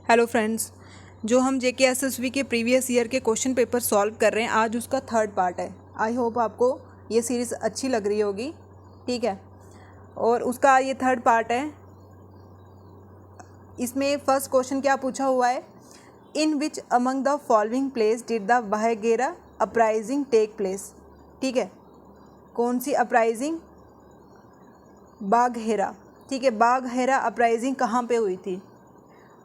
Hello friends, जो हम जेके SSB के प्रीवियस ईयर के क्वेश्चन पेपर सॉल्व कर रहे हैं, आज उसका थर्ड पार्ट है। आई होप आपको ये सीरीज़ अच्छी लग रही होगी। ठीक है, और उसका ये थर्ड पार्ट है। इसमें फर्स्ट क्वेश्चन क्या पूछा हुआ है, in which among the following place did the Baghera uprising take place. ठीक है, कौन सी अपराइजिंग? बाघेरा। ठीक है, बाघेरा अपराइजिंग कहाँ पे हुई थी?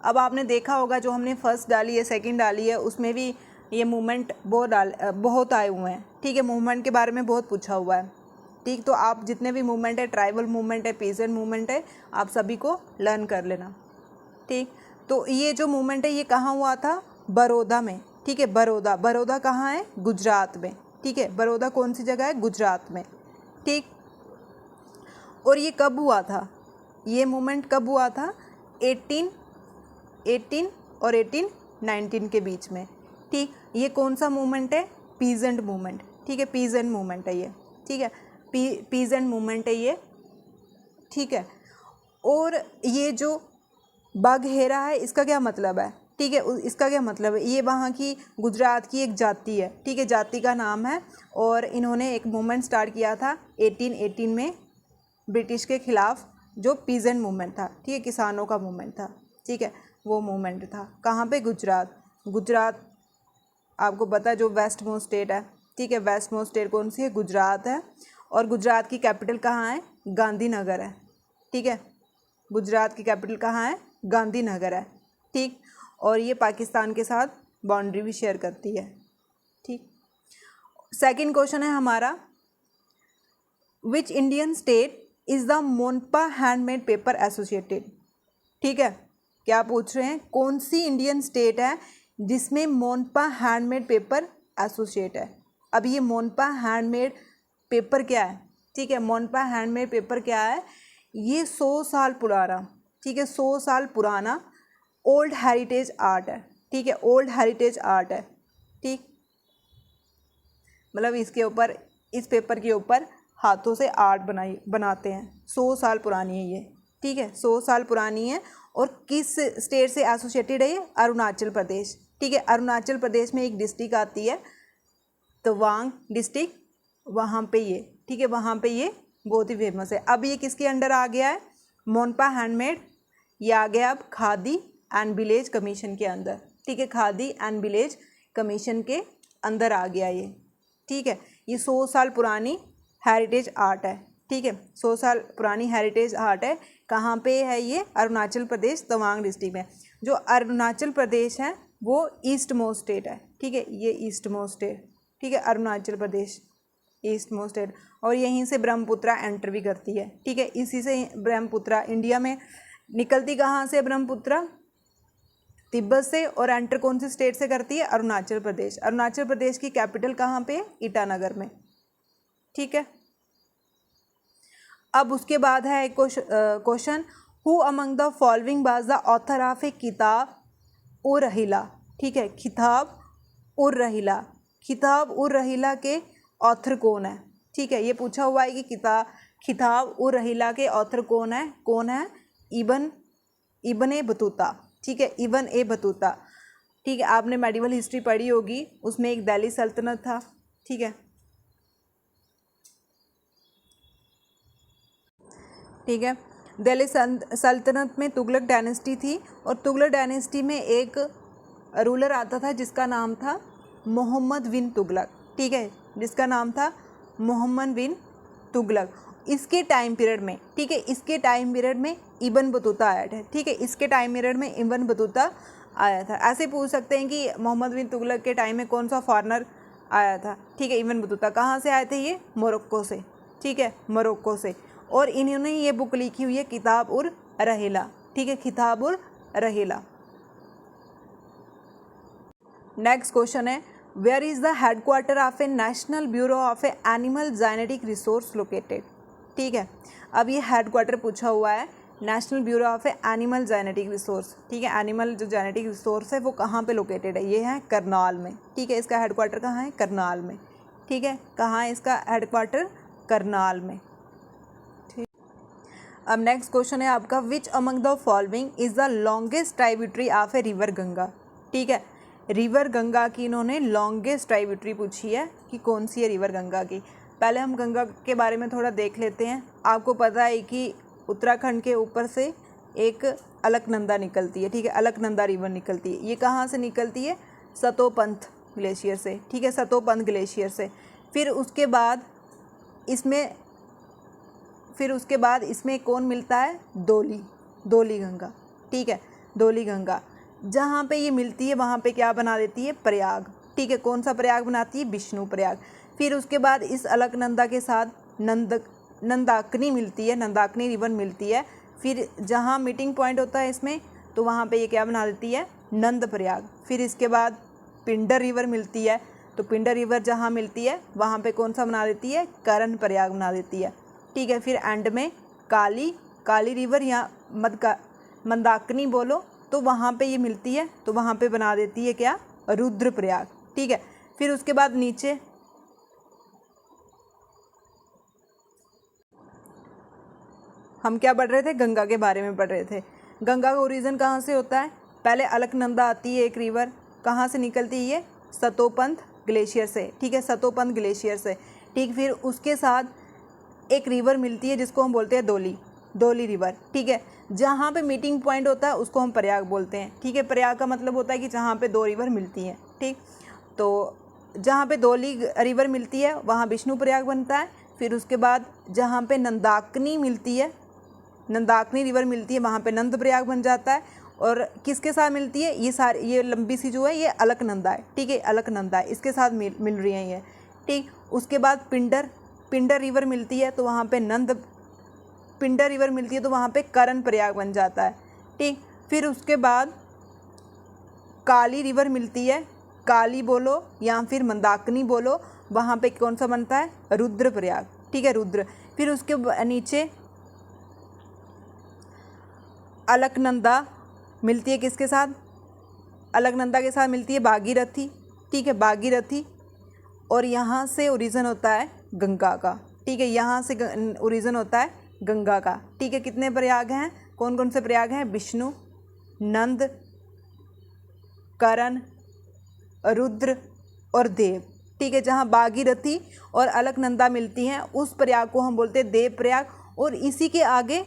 अब आपने देखा होगा जो हमने फर्स्ट डाली है, सेकंड डाली है, उसमें भी ये मूवमेंट बहुत आए हुए हैं। ठीक है, मूवमेंट के बारे में बहुत पूछा हुआ है। ठीक, तो आप जितने भी मूवमेंट है, ट्राइबल मूवमेंट है, पीजेंट मूवमेंट है, आप सभी को लर्न कर लेना। ठीक, तो ये जो मूवमेंट है ये कहाँ हुआ था? बड़ौदा में। ठीक है, बड़ौदा कहाँ है? गुजरात में। ठीक है, बड़ौदा कौन सी जगह है? गुजरात में। ठीक, और ये कब हुआ था? ये मूवमेंट कब हुआ था? 18 और 1819 के बीच में। ठीक, ये कौन सा मूवमेंट है? Peasant movement. ठीक है, पीजेंट मूवमेंट है ये। ठीक है, पीजेंट मूवमेंट है ये। ठीक है, और ये जो बाघेरा है इसका क्या मतलब है? ठीक है, इसका क्या मतलब है? ये वहाँ की गुजरात की एक जाति है। ठीक है, जाति का नाम है, और इन्होंने एक मूवमेंट स्टार्ट किया था 1818 में ब्रिटिश के खिलाफ, जो पीजेंट मूवमेंट था। ठीक है, किसानों का मूवमेंट था। ठीक है, वो मूवमेंट था कहाँ पे? गुजरात आपको पता है जो वेस्ट मोस्ट स्टेट है। ठीक है, वेस्ट मोस्ट स्टेट कौन सी है? गुजरात है, और गुजरात की कैपिटल कहाँ है? गांधीनगर है। ठीक है, गुजरात की कैपिटल कहाँ है? गांधीनगर है। ठीक, और ये पाकिस्तान के साथ बाउंड्री भी शेयर करती है। ठीक, सेकंड क्वेश्चन है हमारा, which Indian state is the Monpa handmade paper associated. ठीक है, क्या पूछ रहे हैं? कौन सी इंडियन स्टेट है जिसमें मोनपा हैंडमेड पेपर एसोसिएट है? अब ये मोनपा हैंडमेड पेपर क्या है? ठीक है, मोनपा हैंडमेड पेपर क्या है? ये 100 साल पुराना, ठीक है, 100 साल पुराना ओल्ड हेरिटेज आर्ट है। ठीक है, ओल्ड हेरिटेज आर्ट है। ठीक, मतलब इसके ऊपर, इस पेपर के ऊपर हाथों से आर्ट बनाते हैं। 100 साल पुरानी है ये। ठीक है, 100 साल पुरानी है, और किस स्टेट से एसोसिएटेड है ये? अरुणाचल प्रदेश। ठीक है, अरुणाचल प्रदेश में एक डिस्ट्रिक्ट आती है तवांग डिस्ट्रिक्ट, वहाँ पे ये, ठीक है, वहाँ पे ये बहुत ही फेमस है। अब ये किसके अंडर आ गया है? मोनपा हैंडमेड, ये आ गया अब खादी एंड विलेज कमीशन के अंदर। ठीक है, खादी एंड विलेज कमीशन के अंदर आ गया ये। ठीक है, ये 100 साल पुरानी हेरिटेज आर्ट है। ठीक है, 100 साल पुरानी हेरिटेज आर्ट है। कहाँ पे है ये? अरुणाचल प्रदेश, तवांग डिस्ट्रिक्ट में। जो अरुणाचल प्रदेश है वो ईस्ट मोस्ट स्टेट है। ठीक है, ये ईस्ट मोस्ट स्टेट। ठीक है, Arunachal Pradesh east most state, और यहीं से ब्रह्मपुत्रा एंटर भी करती है। ठीक है, इसी से ब्रह्मपुत्रा इंडिया में निकलती कहाँ से? ब्रह्मपुत्रा तिब्बत से, और एंटर कौन सी स्टेट से करती है? अरुणाचल प्रदेश। अरुणाचल प्रदेश की कैपिटल कहाँ पे है? ईटानगर में। ठीक है, अब उसके बाद है एक question, who among the following was the author of a किताब उर रहीला। ठीक है, किताब उर रहीला, किताब उर रहीला के ऑथर कौन है? ठीक है, ये पूछा हुआ है कि किताब उर रहीला के ऑथर कौन है? कौन है? इब्न ए बतूता। ठीक है, इब्न ए बतूता। ठीक है, आपने मेडिवल हिस्ट्री पढ़ी होगी, उसमें एक दिल्ली सल्तनत था। ठीक है, ठीक है, दिल्ली सल्तनत में तुगलक डायनेस्टी थी, और तुगलक डायनेस्टी में एक रूलर आता था जिसका नाम था मोहम्मद बिन तुगलक। ठीक है, जिसका नाम था मोहम्मद बिन तुगलक। इसके टाइम पीरियड में, ठीक है, इसके टाइम पीरियड में इब्न बतूता आया था। ठीक है, इसके टाइम पीरियड में इब्न बतूता आया था। ऐसे पूछ सकते हैं कि मोहम्मद बिन तुगलक के टाइम में कौन सा फॉरनर आया था? ठीक है, इब्न बतूता। कहाँ से आए थे ये? मोरक्को से। ठीक है, मोरक्को से, और इन्होंने ये बुक लिखी हुई है किताब उर रहीला। ठीक है, किताब उर रहीला। नेक्स्ट क्वेश्चन है, where is the headquarter of a national bureau of a animal genetic resource located. ठीक है, अब ये हेडक्वार्टर पूछा हुआ है, national bureau of a animal genetic resource. ठीक है, एनिमल जो जेनेटिक रिसोर्स है वो कहाँ पे लोकेटेड है? ये है करनाल में। ठीक है, इसका हेडक्वार्टर कहाँ है? करनाल में। ठीक है, कहाँ है इसका हेडक्वार्टर? करनाल में। अब नेक्स्ट क्वेश्चन है आपका, विच among the following is the longest tributary of a river Ganga. ठीक है, रिवर गंगा की इन्होंने लॉन्गेस्ट ट्राइब्यूटरी पूछी है कि कौन सी है रिवर गंगा की। पहले हम गंगा के बारे में थोड़ा देख लेते हैं। आपको पता है कि उत्तराखंड के ऊपर से एक अलकनंदा निकलती है। ठीक है, अलकनंदा रिवर निकलती है। ये कहाँ से निकलती है? सतोपंथ ग्लेशियर से। ठीक है, सतोपंथ ग्लेशियर से। फिर उसके बाद इसमें कौन मिलता है? दोली गंगा। ठीक है, दोली गंगा। जहाँ पे ये मिलती है वहाँ पे क्या बना देती है? प्रयाग। ठीक है, कौन सा प्रयाग बनाती है? विष्णु प्रयाग। फिर उसके बाद इस अलकनंदा के साथ नंदाकिनी मिलती है, नंदाकिनी रिवर मिलती है। फिर जहाँ मीटिंग पॉइंट होता है इसमें, तो वहाँ पे ये क्या बना देती है? नंद प्रयाग। फिर इसके बाद पिंडर रिवर मिलती है, तो पिंडर रिवर जहाँ मिलती है वहाँ पे कौन सा बना देती है? करण प्रयाग बना देती है। ठीक है, फिर एंड में काली रिवर या मंदाकिनी बोलो तो वहाँ पे ये मिलती है, तो वहाँ पे बना देती है क्या? रुद्रप्रयाग। ठीक है, फिर उसके बाद नीचे हम क्या पढ़ रहे थे? गंगा के बारे में पढ़ रहे थे। गंगा का ओरिजिन कहाँ से होता है? पहले अलकनंदा आती है एक रिवर, कहाँ से निकलती है? ये सतोपंथ ग्लेशियर से। ठीक है, सतोपंथ ग्लेशियर से। ठीक, फिर उसके साथ एक रिवर मिलती है जिसको हम बोलते हैं दोली रिवर। ठीक है, जहाँ पे मीटिंग पॉइंट होता है उसको हम प्रयाग बोलते हैं। ठीक है, प्रयाग का मतलब होता है कि जहाँ पे दो रिवर मिलती हैं। ठीक, तो जहाँ पे दोली रिवर मिलती है वहाँ विष्णु प्रयाग बनता है। फिर उसके बाद जहाँ पे नंदाकिनी मिलती है, नंदाकिनी रिवर मिलती है, वहाँ पे नंद प्रयाग बन जाता है। और किसके साथ मिलती है? ये लंबी सी जो है ये अलकनंदा है। ठीक है, अलकनंदा है, इसके साथ मिल रही हैं ये। ठीक, उसके बाद पिंडर रिवर मिलती है, तो वहाँ पे पिंडर रिवर मिलती है, तो वहाँ पे करण प्रयाग बन जाता है। ठीक, फिर उसके बाद काली रिवर मिलती है, काली बोलो या फिर मंदाकिनी बोलो, वहाँ पे कौन सा बनता है? रुद्र प्रयाग। ठीक है, रुद्र। फिर उसके नीचे अलकनंदा मिलती है किसके साथ? अलकनंदा के साथ मिलती है भागीरथी। ठीक है, भागीरथी। और यहाँ से ओरिजिन होता है गंगा का। ठीक है, यहाँ से ओरिजिन होता है गंगा का। ठीक है, कितने प्रयाग हैं? कौन कौन से प्रयाग हैं? विष्णु, नंद, करण, रुद्र और देव। ठीक है, जहाँ भागीरथी और अलकनंदा मिलती हैं उस प्रयाग को हम बोलते हैं देव प्रयाग, और इसी के आगे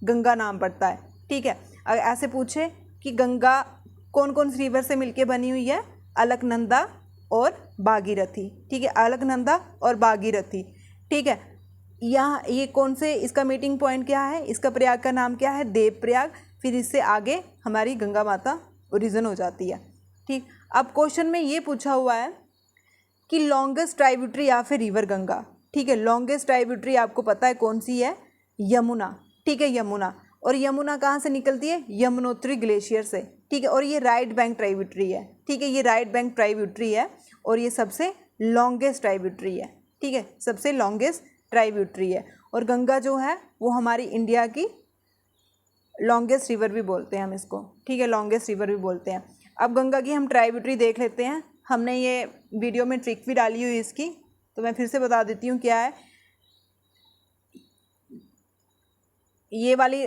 गंगा नाम पड़ता है। ठीक है, अगर ऐसे पूछे कि गंगा कौन कौन सी रिवर से मिलके बनी हुई है? अलकनंदा और भागीरथी। ठीक है, अलकनंदा और भागीरथी। ठीक है, यहाँ ये कौन से, इसका मीटिंग पॉइंट क्या है? इसका प्रयाग का नाम क्या है? देव प्रयाग। फिर इससे आगे हमारी गंगा माता ओरिजिन हो जाती है। ठीक, अब क्वेश्चन में ये पूछा हुआ है कि लॉन्गेस्ट ट्राइब्यूटरी या फिर रिवर गंगा। ठीक है, लॉन्गेस्ट ट्राइब्यूटरी आपको पता है कौन सी है? यमुना। ठीक है, यमुना। और यमुना कहाँ से निकलती है? यमुनोत्री ग्लेशियर से। ठीक है, और ये राइट बैंक ट्राइब्यूटरी है। ठीक है, ये राइट बैंक ट्राइब्यूटरी है और ये सबसे लॉन्गेस्ट ट्राइब्यूटरी है। ठीक है, सबसे लॉन्गेस्ट ट्राइब्यूटरी है। और गंगा जो है वो हमारी इंडिया की लॉन्गेस्ट रिवर भी बोलते हैं हम इसको। ठीक है, लॉन्गेस्ट रिवर भी बोलते हैं। अब गंगा की हम ट्राइब्यूटरी देख लेते हैं। हमने ये वीडियो में ट्रिक भी डाली हुई इसकी, तो मैं फिर से बता देती हूँ क्या है। ये वाली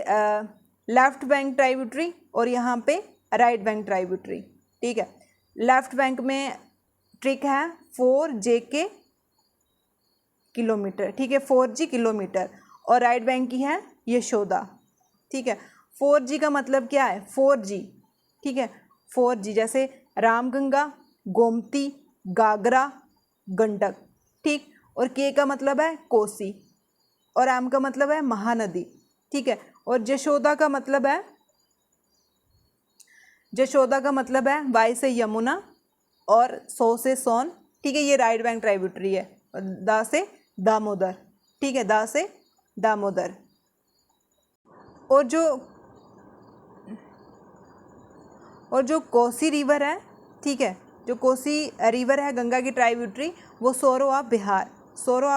लेफ्ट बैंक ट्राइब्यूटरी और यहाँ पे राइट बैंक ट्राइब्यूटरी। ठीक है, लेफ्ट बैंक में ट्रिक है 4J किलोमीटर। ठीक है, 4G किलोमीटर। और राइट बैंक की है यशोदा। ठीक है, 4G का मतलब क्या है? 4G। ठीक है, 4G जैसे रामगंगा, गोमती, गागरा, गंडक। ठीक, और K का मतलब है कोसी, और M का मतलब है महानदी। ठीक है, और यशोदा का मतलब है Y से यमुना और सो से सोन। ठीक है, ये राइट बैंक ट्राइब्यूटरी है। और दा से दामोदर। ठीक है, दा से दामोदर। और जो कोसी रिवर है, ठीक है, जो कोसी रिवर है गंगा की ट्राइब्यूटरी, वो सोरो ऑफ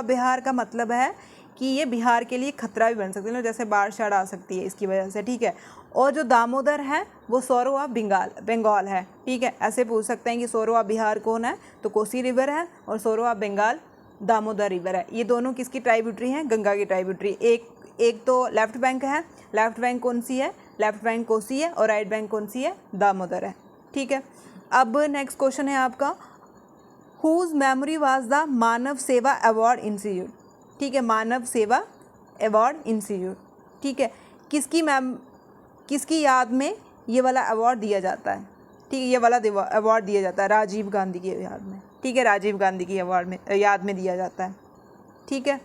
बिहार का मतलब है कि ये बिहार के लिए खतरा भी बन सकती है, जैसे बाढ़ शाढ़ आ सकती है इसकी वजह से। ठीक है, और जो दामोदर है वो सोरो ऑफ बंगाल है। ठीक है, ऐसे पूछ सकते हैं कि सोरो ऑफ बिहार कौन है? तो कोसी रिवर है, और सोरो ऑफ बंगाल दामोदर रिवर है। ये दोनों किसकी ट्राइब्यूटरी हैं? गंगा की ट्राइब्यूटरी। एक तो लेफ्ट बैंक है, लेफ्ट बैंक कौन सी है, लेफ्ट बैंक कोसी है, और राइट बैंक कौन सी है, दामोदर है। ठीक है, अब नेक्स्ट क्वेश्चन है आपका, हुज मेमोरी वाज द मानव सेवा अवार्ड इंस्टीट्यूट। ठीक है, मानव सेवा अवार्ड इंस्टीट्यूट। ठीक है, किसकी याद में ये वाला अवार्ड दिया जाता है। ठीक है, ये वाला अवार्ड दिया जाता है राजीव गांधी की याद में। ठीक है, राजीव गांधी की अवार्ड में याद में दिया जाता है। ठीक है,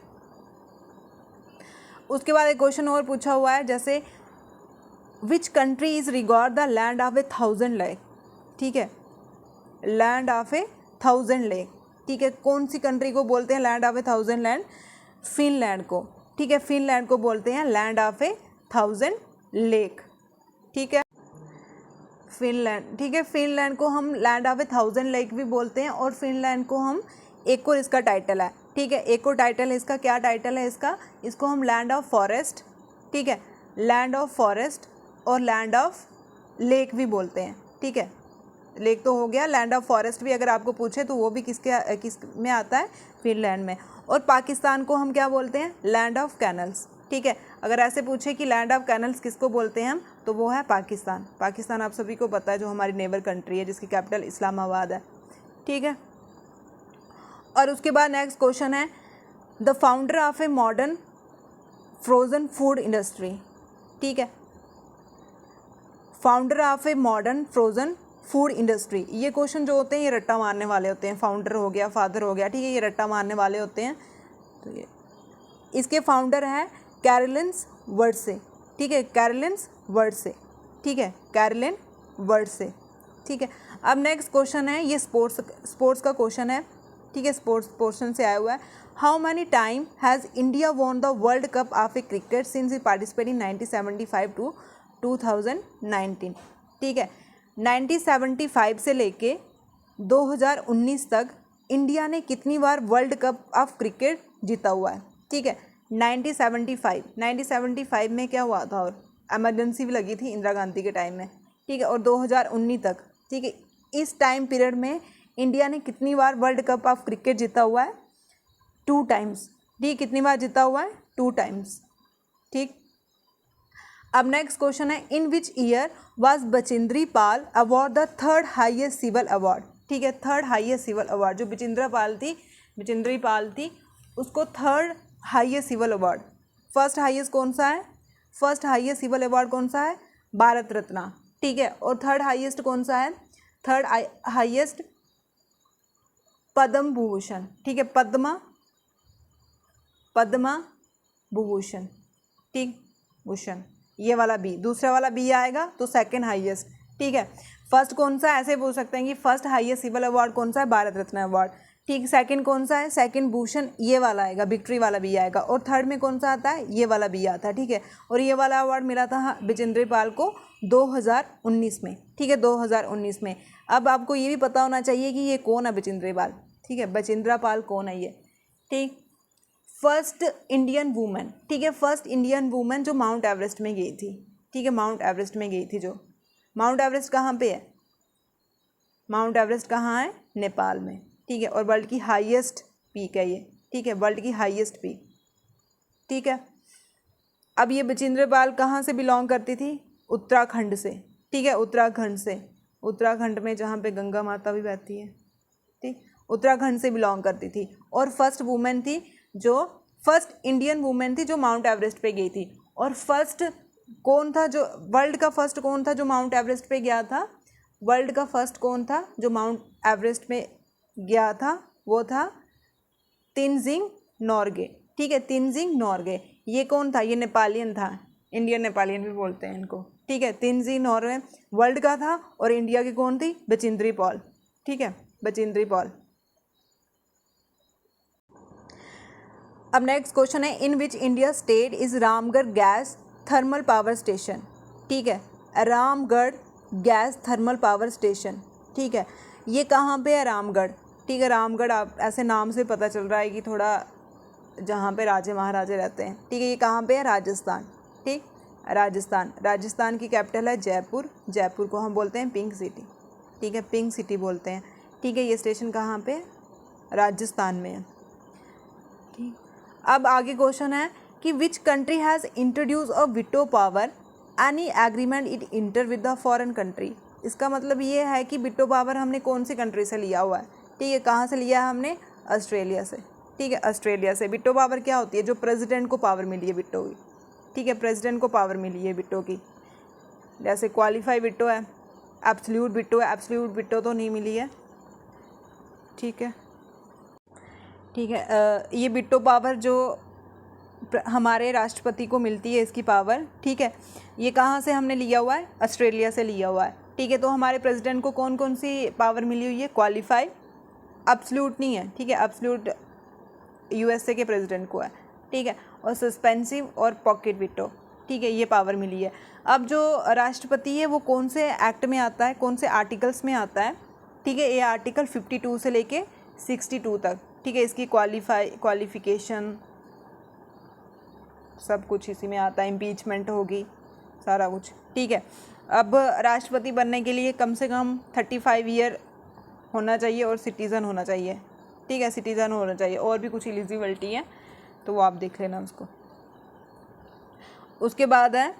उसके बाद एक क्वेश्चन और पूछा हुआ है, जैसे which country is regard the land of 1,000 lake. ठीक है, लैंड ऑफ 1,000 लेक। ठीक है, कौन सी कंट्री को बोलते हैं लैंड ऑफ 1,000 लैंड, फिनलैंड को। ठीक है, फिनलैंड को बोलते हैं लैंड ऑफ 1,000 लेक। ठीक है, फिनलैंड। ठीक है, फिनलैंड को हम लैंड ऑफ 1,000 लेक भी बोलते हैं, और फिनलैंड को हम, एक और इसका टाइटल है। ठीक है, एक और टाइटल है इसका, क्या टाइटल है इसका, इसको हम लैंड ऑफ फॉरेस्ट, ठीक है, लैंड ऑफ फॉरेस्ट और लैंड ऑफ लेक भी बोलते हैं। ठीक है, लेक तो हो गया, लैंड ऑफ फॉरेस्ट भी अगर आपको पूछे तो वो भी किस में आता है, फिनलैंड में। और पाकिस्तान को हम क्या बोलते हैं, लैंड ऑफ कैनल्स। ठीक है, अगर ऐसे पूछे कि लैंड ऑफ कैनल्स किसको बोलते हैं हम, तो वो है पाकिस्तान। पाकिस्तान आप सभी को पता है, जो हमारी नेबर कंट्री है, जिसकी कैपिटल इस्लामाबाद है। ठीक है, और उसके बाद नेक्स्ट क्वेश्चन है, the founder of a modern frozen food industry. ठीक है, founder of a modern frozen food industry. ये क्वेश्चन जो होते हैं ये रट्टा मारने वाले होते हैं, फाउंडर हो गया, फादर हो गया। ठीक है, ये रट्टा मारने वाले होते हैं। तो ये इसके फाउंडर हैं कैरोलिन्स वर्डसे। ठीक है, कैरोलिन्स वर्डसे। ठीक है, कैरोलिन वर्डसे। ठीक है, अब नेक्स्ट क्वेश्चन है, ये स्पोर्ट्स का क्वेश्चन है। ठीक है, स्पोर्ट्स पोर्शन से आया हुआ है। How many time has India won the world cup of a cricket since it participate in 1975 to 2019। ठीक है, 1975 से लेके 2019 तक इंडिया ने कितनी बार वर्ल्ड कप ऑफ क्रिकेट जीता हुआ है। ठीक है, 1975 में क्या हुआ था, और एमरजेंसी भी लगी थी इंदिरा गांधी के टाइम में। ठीक है, और 2019 तक। ठीक है, इस टाइम पीरियड में इंडिया ने कितनी बार वर्ल्ड कप ऑफ क्रिकेट जीता हुआ है, 2 टाइम्स। ठीक, कितनी बार जीता हुआ है, 2 टाइम्स। ठीक, अब नेक्स्ट क्वेश्चन है, in which year was Bachendri Pal award the 3rd highest civil award. ठीक है, 3rd हाईएस्ट सिविल अवार्ड, जो बचिंद्री पाल थी उसको 3rd highest civil award. First highest कौन सा है, फर्स्ट हाईएस्ट सिविल अवार्ड कौन सा है, भारत रत्न। ठीक है, और 3rd हाईएस्ट कौन सा है, 3rd हाईएस्ट पद्म भूषण। ठीक है, पद्मा भूषण। ठीक, भूषण, ये वाला बी, दूसरा वाला बी आएगा तो 2nd हाईएस्ट। ठीक है, फर्स्ट कौन सा है, ऐसे बोल सकते हैं कि फर्स्ट हाईएस्ट सिविल अवार्ड कौन सा है, भारत रत्न अवार्ड। ठीक, सेकंड कौन सा है, सेकंड भूषण, ये वाला आएगा, विक्ट्री वाला बी आएगा। और थर्ड में कौन सा आता है, ये वाला बी आता है। ठीक है, और ये वाला अवार्ड मिला था बचिंद्री पाल को 2019 में। ठीक है, 2019 में। अब आपको ये भी पता होना चाहिए कि ये कौन है बचिंद्री पाल। ठीक है, बचिंद्रा पाल कौन है ये। ठीक, फर्स्ट इंडियन वूमेन। ठीक है, फर्स्ट इंडियन वूमेन जो माउंट एवरेस्ट में गई थी। ठीक है, माउंट एवरेस्ट में गई थी जो। माउंट एवरेस्ट कहाँ पे है, माउंट एवरेस्ट कहाँ है, नेपाल में। ठीक है, और वर्ल्ड की हाईएस्ट पीक है ये। ठीक है, वर्ल्ड की हाईएस्ट पीक। ठीक है, अब ये बचिंद्री पाल कहाँ से बिलोंग करती थी, उत्तराखंड से। ठीक है, उत्तराखंड से, उत्तराखंड में जहाँ पे गंगा माता भी बहती है। ठीक, उत्तराखंड से बिलोंग करती थी, और फर्स्ट वुमेन थी जो, फर्स्ट इंडियन वुमेन थी जो माउंट एवरेस्ट पे गई थी। और फर्स्ट कौन था जो, वर्ल्ड का फर्स्ट कौन था जो माउंट एवरेस्ट पे गया था, वर्ल्ड का फर्स्ट कौन था जो माउंट एवरेस्ट में गया था, वो था तेनजिंग नोर्गे। ठीक है, तेनजिंग नोर्गे। ये कौन था, ये नेपालियन था, इंडियन नेपालियन भी बोलते हैं इनको। ठीक है, तेनजिंग नोर्गे वर्ल्ड का था, और इंडिया की कौन थी, बचिंद्री पाल। ठीक है, बचिंद्री पाल। अब नेक्स्ट क्वेश्चन है, in which India state is Ramgarh gas thermal power station. ठीक है, Ramgarh gas thermal power station. ठीक है, ये कहाँ पे है, रामगढ़। ठीक है, रामगढ़ आप ऐसे नाम से पता चल रहा है कि थोड़ा जहाँ पे राजे महाराजे रहते हैं। ठीक है, ये कहाँ पे है, राजस्थान। ठीक, राजस्थान। राजस्थान की कैपिटल है जयपुर। जयपुर को हम बोलते हैं पिंक सिटी। ठीक है, पिंक सिटी बोलते हैं। ठीक है, ये स्टेशन कहाँ पे है, राजस्थान में है। ठीक, अब आगे क्वेश्चन है कि which country has introduce a veto power any agreement it inter with the foreign country. इसका मतलब ये है कि वीटो पावर हमने कौन सी कंट्री से लिया हुआ है, ठीक है, कहाँ से लिया है हमने, ऑस्ट्रेलिया से, ठीक है, ऑस्ट्रेलिया से। वीटो पावर क्या होती है, जो प्रेसिडेंट को पावर मिली है वीटो की, ठीक है, प्रेसिडेंट को पावर मिली है वीटो की। जैसे क्वालिफाई वीटो है, एब्सोल्यूट वीटो है, एब्सोल्यूट वीटो तो नहीं मिली है, ठीक है, ठीक है। ये वीटो पावर जो हमारे राष्ट्रपति को मिलती है, इसकी पावर, ठीक है, ये कहाँ से हमने लिया हुआ है, ऑस्ट्रेलिया से लिया हुआ है, ठीक है। तो हमारे प्रेसिडेंट को कौन कौन सी पावर मिली हुई है, क्वालिफाई, एब्सोल्यूट नहीं है, ठीक है, एब्सोल्यूट यूएसए के प्रेसिडेंट को है, ठीक है, और सस्पेंसिव और पॉकेट वीटो, ठीक है, ये पावर मिली है। अब जो राष्ट्रपति है वो कौन से एक्ट में आता है, कौन से आर्टिकल्स में आता है, ठीक है, ये आर्टिकल 52 से लेके 62 तक, ठीक है, इसकी क्वालिफिकेशन सब कुछ इसी में आता है, इम्पीचमेंट होगी, सारा कुछ, ठीक है। अब राष्ट्रपति बनने के लिए कम से कम 35 ईयर होना चाहिए और सिटीज़न होना चाहिए, ठीक है, सिटीज़न होना चाहिए, और भी कुछ एलिजिबिलिटी है तो वो आप देख लेना उसको। उसके बाद है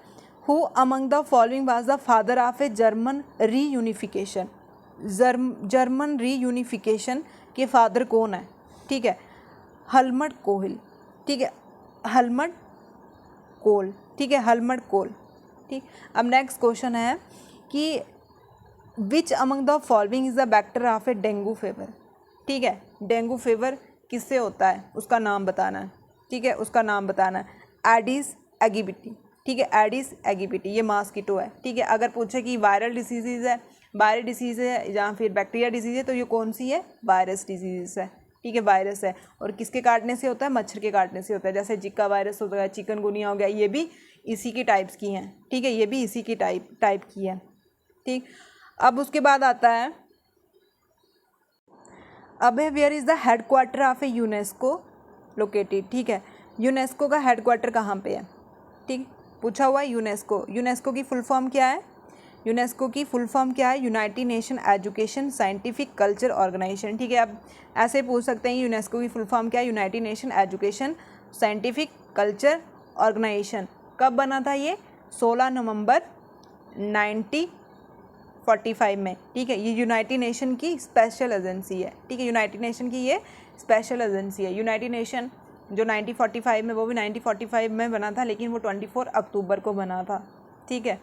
who among the following was the father of a German reunification. German reunification के फादर कौन है, ठीक है, हेलमट कोल, ठीक है, हेलमट कोल, ठीक है, हेलमट कोल, ठीक। अब नेक्स्ट क्वेश्चन है कि विच among the following is the vector of A dengue fever, ठीक है, डेंगू फीवर किससे होता है उसका नाम बताना है, ठीक है, उसका नाम बताना है, एडिस एगिबिटी, ठीक है, एडिस एगिबिटी, ये मॉस्किटो है, ठीक है। अगर पूछे कि वायरल डिसीज़ है, वायरल डिसीज़ है या फिर बैक्टीरिया डिसीज़ है, तो ये कौन सी है, वायरस डिजीज़ है, ठीक है, वायरस है। और किसके काटने से होता है, मच्छर के काटने से होता है, जैसे जिका वायरस होता है, चिकनगुनिया हो गया, ये भी इसी की टाइप्स की हैं, ठीक है, ये भी इसी की टाइप की है, ठीक। अब उसके बाद आता है अब है where is the headquarter of a UNESCO located, ठीक है, यूनेस्को का हेडक्वार्टर कहाँ पे है, ठीक, पूछा हुआ है यूनेस्को। यूनेस्को की फुल फॉर्म क्या है, यूनेस्को की फुल फॉर्म क्या है, united nation education scientific culture organization, ठीक है। अब ऐसे पूछ सकते हैं यूनेस्को की फुल फॉर्म क्या है, united nation education scientific culture organization. कब बना था ये, 16 नवंबर 1945 में, ठीक है। ये यूनाइटेड नेशन की स्पेशल एजेंसी है, ठीक है, यूनाइटेड नेशन की ये स्पेशल एजेंसी है। यूनाइटेड नेशन जो 1945 में, वो भी 1945 में बना था, लेकिन वो 24 अक्टूबर को बना था, ठीक है।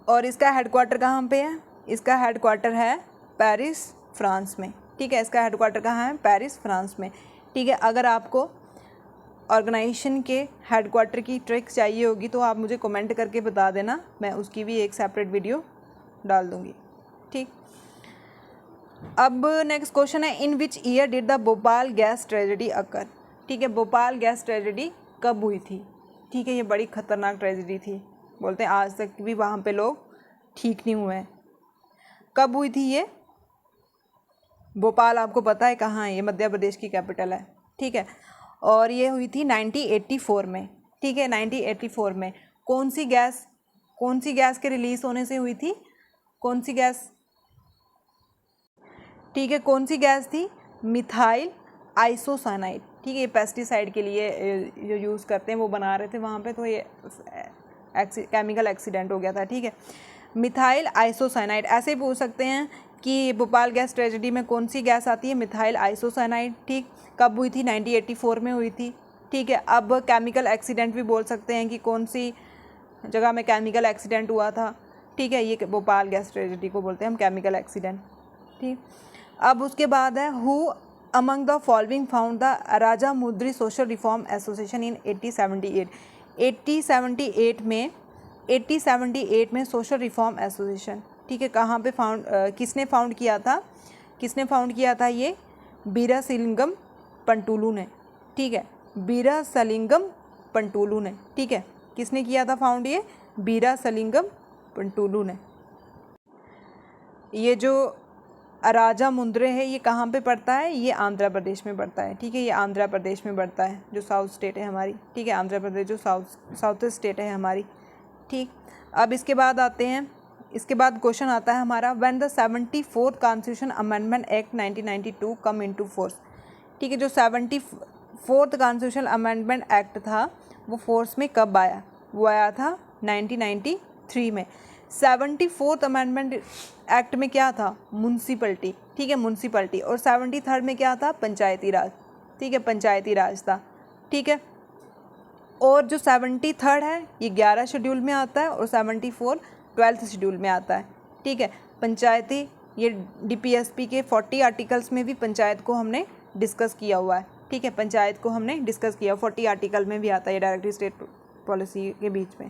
और इसका हेडक्वार्टर कहाँ पे है, इसका हेडक्वार्टर है पेरिस, फ्रांस में, ठीक है, इसका हेडक्वार्टर कहाँ है, पेरिस, फ्रांस में, ठीक है। अगर आपको ऑर्गेनाइजेशन के हेडक्वार्टर की ट्रिक चाहिए होगी तो आप मुझे कमेंट करके बता देना, मैं उसकी भी एक सेपरेट वीडियो डाल दूँगी, ठीक। अब नेक्स्ट क्वेश्चन है in which year did the Bhopal gas tragedy occur, ठीक है, भोपाल गैस ट्रेजेडी कब हुई थी, ठीक है, ये बड़ी खतरनाक ट्रेजेडी थी, बोलते हैं आज तक भी वहाँ पे लोग ठीक नहीं हुए हैं। कब हुई थी ये, भोपाल आपको पता है कहाँ है, ये मध्य प्रदेश की कैपिटल है, ठीक है, और ये हुई थी 1984 में, ठीक है, 1984 में। कौन सी गैस के रिलीज़ होने से हुई थी, कौन सी गैस, ठीक है, कौन सी गैस थी, मिथाइल आइसोसाइनाइड, ठीक है, ये पेस्टिसाइड के लिए जो यूज़ करते हैं वो बना रहे थे वहाँ पे, तो ये केमिकल एक्सीडेंट हो गया था, ठीक है, मिथाइल आइसोसाइनाइड। ऐसे ही पूछ सकते हैं कि भोपाल गैस ट्रेजेडी में कौन सी गैस आती है, मिथाइल आइसोसाइनाइड, ठीक, कब हुई थी, 1984 में हुई थी, ठीक है। अब केमिकल एक्सीडेंट भी बोल सकते हैं कि कौन सी जगह में केमिकल एक्सीडेंट हुआ था, ठीक है, ये भोपाल गैस ट्रेजेडी को बोलते हैं हम केमिकल एक्सीडेंट, ठीक। अब उसके बाद है who among the following found the Raja मुद्री सोशल रिफॉर्म एसोसिएशन इन 1878। 1878 में सोशल रिफॉर्म एसोसिएशन, ठीक है, कहाँ पे किसने फाउंड किया था ये, वीरासलिंगम पंटुलू ने, ठीक है, वीरासलिंगम पंटुलू ने, ठीक है, किसने किया था फाउंड, ये वीरासलिंगम पंटुलू ने। ये जो राजा मुंद्रे है ये कहाँ पे पड़ता है, ये आंध्र प्रदेश में पड़ता है, ठीक है, ये आंध्र प्रदेश में पड़ता है, जो साउथ स्टेट है हमारी, ठीक है, आंध्र प्रदेश जो साउथ स्टेट है हमारी, ठीक। अब इसके बाद आते हैं, इसके बाद क्वेश्चन आता है हमारा when the 74th constitution amendment act 1992 come into force, ठीक है, जो 4th कॉन्स्टिट्यूशनल अमेंडमेंट एक्ट था वो फोर्स में कब आया? वो आया था 1993 में। 74th अमेंडमेंट एक्ट में क्या था? म्यूनसिपलिटी, ठीक है, म्यूनसिपलिटी। और 73rd में क्या था? पंचायती राज, ठीक है, पंचायती राज था, ठीक है। और जो 73rd है ये 11 शेड्यूल में आता है और 74 12th शेड्यूल में आता है, ठीक है। पंचायती, ये DPSP के 40 आर्टिकल्स में भी पंचायत को हमने डिस्कस किया हुआ है, ठीक है, पंचायत को हमने डिस्कस किया, 40 आर्टिकल में भी आता है ये डायरेक्टली स्टेट पॉलिसी के बीच में,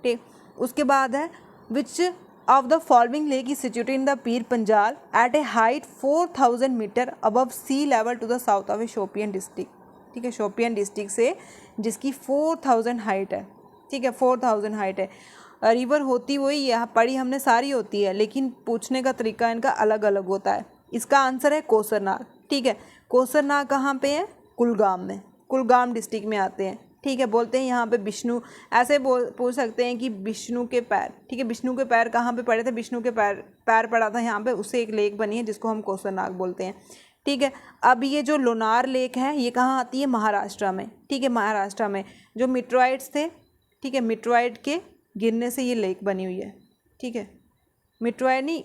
ठीक। उसके बाद है which of the following lake is situated in the Pir Panjal at a height 4000 metre above sea level to the south of a Shopian district, ठीक है, शोपियन डिस्ट्रिक्ट से जिसकी 4000 हाइट है, ठीक है, 4000 हाइट है। रिवर होती वही यहाँ पढ़ी हमने सारी होती है, लेकिन पूछने का तरीका इनका अलग अलग होता है। इसका आंसर है कोसरनाग, ठीक है। कोसरनाग कहाँ पे है? कुलगाम में, कुलगाम डिस्ट्रिक्ट में आते हैं, ठीक है। बोलते हैं यहाँ पे विष्णु, ऐसे पूछ सकते हैं कि विष्णु के पैर, ठीक है, विष्णु के पैर कहाँ पे पड़े थे? विष्णु के पैर पड़ा था यहाँ पे, उससे एक लेक बनी है जिसको हम कोसरनाग बोलते हैं, ठीक है। अब ये जो लोनार लेक है ये कहाँ आती है? महाराष्ट्र में, ठीक है, महाराष्ट्र में। जो मीटरॉइड्स थे, ठीक है, मीटरॉइड के गिरने से ये लेक बनी हुई है, ठीक है, मीटरॉइड नहीं,